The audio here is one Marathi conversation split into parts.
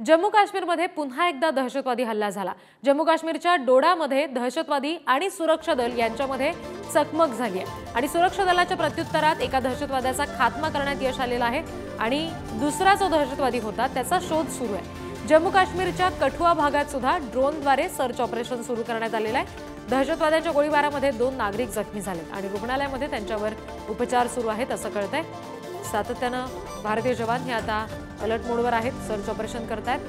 जम्मू काश्मीरमध्ये पुन्हा एकदा दहशतवादी हल्ला झाला। जम्मू काश्मीरच्या डोडामध्ये दहशतवादी आणि सुरक्षा दल यांच्यामध्ये चकमक झाली आहे आणि सुरक्षा दलाच्या प्रत्युत्तरात एका दहशतवाद्याचा खात्मा करण्यात यश आलेलं आहे आणि दुसरा जो दहशतवादी होता त्याचा शोध सुरू आहे। जम्मू काश्मीरच्या कठुआ भागात सुद्धा ड्रोनद्वारे सर्च ऑपरेशन सुरू करण्यात आलेलं आहे। दहशतवाद्यांच्या गोळीबारामध्ये 2 नागरिक जखमी झाले आणि रुग्णालयामध्ये त्यांच्यावर उपचार सुरू आहेत असं कळतंय। सातत्यानं भारतीय जवान हे आता अलर्ट मोडवर आहेत, सर्च ऑपरेशन करतायत,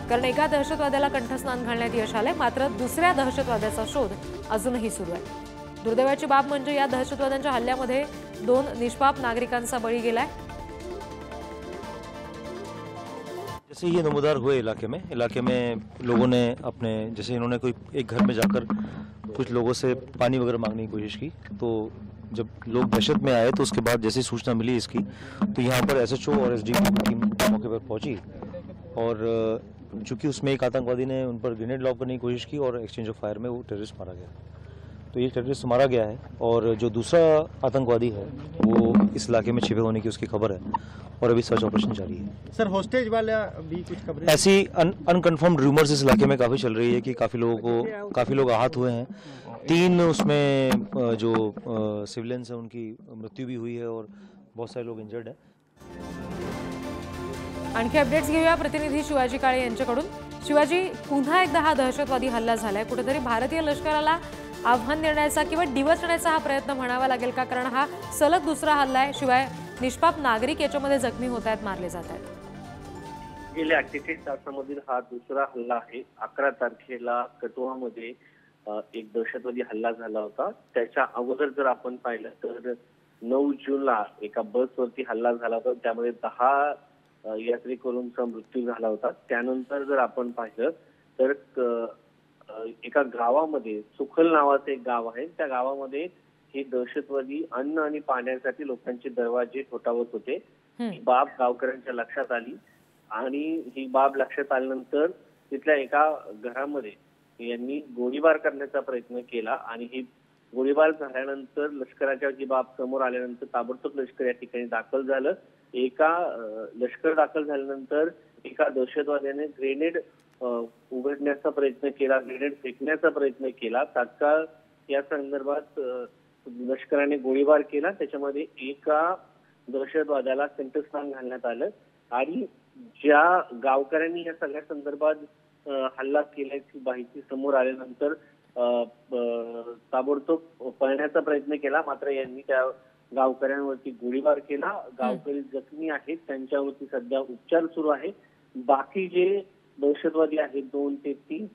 कारण एका दहशतवाद्याला कंठस्नान घालण्यात यश आलंय, मात्र दुसऱ्या दहशतवाद्याचा शोध अजूनही सुरू आहे। दुर्दैवाची बाब म्हणजे या दहशतवाद्यांच्या हल्ल्यामध्ये 2 निष्पाप नागरिकांचा बळी गेलाय। जैसे ये नमूदार हुए इलाके में लोगों ने अपने जैसे इन्होंने कोई एक घर में जाकर कुछ लोगों से पानी वगैरह मांगने की कोशिश की, तो जब लोग दहशत में आए तो उसके बाद जैसे सूचना मिली इसकी, तो यहाँ पर एसएचओ और एसडीओ की टीम मौके पर पहुंची और चूंकि उसमें एक आतंकवादी ने उन पर ग्रेनेड लॉन्च करने की कोशिश की और एक्सचेंज ऑफ फायर में वो टेररिस्ट मारा गया। तो ये टेररिस्ट मारा गया है और जो दूसरा आतंकवादी है वो इस इलाके में छिपे होने की उसकी खबर है और अभी सर्च ऑपरेशन जारी है। सर, होस्टेज वाला भी कुछ खबरें ऐसी अनकन्फर्म्ड रूमर्स इस इलाके में काफ़ी चल रही है कि काफ़ी लोग आहत हुए हैं। 3 उसमें जो सिविलियंस हैं उनकी मृत्यु भी हुई है और बहुत सारे लोग इंजर्ड हैं। आणखी अपडेट्स घेऊया प्रतिनिधी शिवाजी काळे यांच्याकडून। शिवाजी, पुन्हा एकदा हा दहशतवादी हल्ला झालाय, कुठेतरी भारतीय लष्कराला आव्हान देण्याचा किंवा डिवचण्याचा हा प्रयत्न म्हणावा लागेल का, कारण हा सलग दुसरा हल्ला आहे, शिवाय निष्पाप नागरिक याच्यामध्ये जखमी होत आहेत, मारले जात आहेत। गेल्या 48 तासांमधील हा दुसरा हल्ला आहे। 11 तारखेला कठुआमध्ये एक दहशतवादी हल्ला झाला होता। त्याच्या अगोदर जर आपण पाहिलं तर 9 जूनला एका बसवरती हल्ला झाला होता, त्यामध्ये 10 यात्रेकरूंचा मृत्यू झाला होता। त्यानंतर जर आपण पाहिलं तर एका गावामध्ये सुखल नावाचं एक गाव आहे, त्या गावामध्ये हे दहशतवादी अन्न आणि पाण्यासाठी लोकांचे दरवाजे ठोठावत होते। ही बाब गावकऱ्यांच्या लक्षात आली आणि ही बाब लक्षात आल्यानंतर तिथल्या एका घरामध्ये यांनी गोळीबार करण्याचा प्रयत्न केला आणि ही गोळीबार झाल्यानंतर लष्कराच्या जी बाब समोर आल्यानंतर ताबडतोब लष्कर या ठिकाणी दाखल झालं। लष्कर दाखल झाल्यानंतर एका दहशतवाद्याने ग्रेनेड उघडण्याचा प्रयत्न केला, ग्रेनेड फेकण्याचा प्रयत्न केला। तात्काळ या संदर्भात लष्कराने गोळीबार केला, त्याच्यामध्ये एका दहशतवाद्याला कंठस्नान घालण्यात आलं आणि ज्या गावकऱ्यांनी या सगळ्या संदर्भात हल्ला केल्याची माहिती समोर आल्यानंतर ताबडतोब पळण्याचा प्रयत्न केला, मात्र यांनी त्या गावकऱ्यांवरती गोळीबार केला। गावकरी जखमी आहेत, त्यांच्यावरती सध्या उपचार सुरू आहे। बाकी जे दहशतवादी आहेत 2 ते 3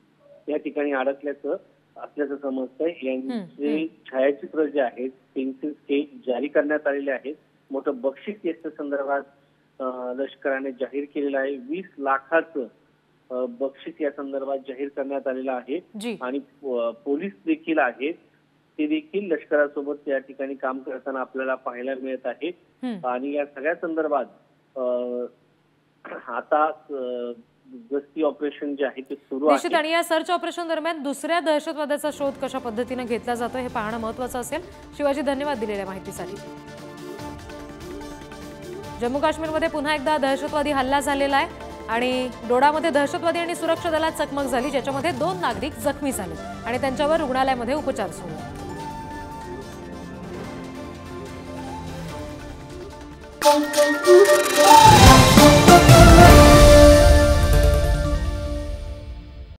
या ठिकाणी असल्याचं समजतंय। यांचे छायाचित्र जे आहेत पेन्सिल स्केच जारी करण्यात आलेले आहेत। मोठं बक्षीस याच्या संदर्भात लष्कराने जाहीर केलेलं आहे। 20 लाखाचं बक्षीस या संदर्भात जाहीर करण्यात आलेलं आहे आणि पोलीस देखील आहेत, ते देखील लष्करासोबत या ठिकाणी काम करताना आपल्याला पाहायला मिळत आहे आणि या सगळ्या संदर्भात आता गस्ती ऑपरेशन जे आहे ते सुरू आहे। निश्चित, आणि या सर्च ऑपरेशन दरम्यान दुसऱ्या दहशतवाद्याचा शोध कशा पद्धतीने घेतला जातो हे पाहणं महत्त्वाचं असेल। शिवाजी, धन्यवाद दिलेल्या माहितीसाठी। जम्मू काश्मीरमध्ये पुन्हा एकदा दहशतवादी हल्ला झालेला आहे आणि डोडामध्ये दहशतवादी आणि सुरक्षा दलात चकमक झाली, ज्याच्यामध्ये 2 नागरिक जखमी झाले आणि त्यांच्यावर रुग्णालयामध्ये उपचार सुरू आहेत।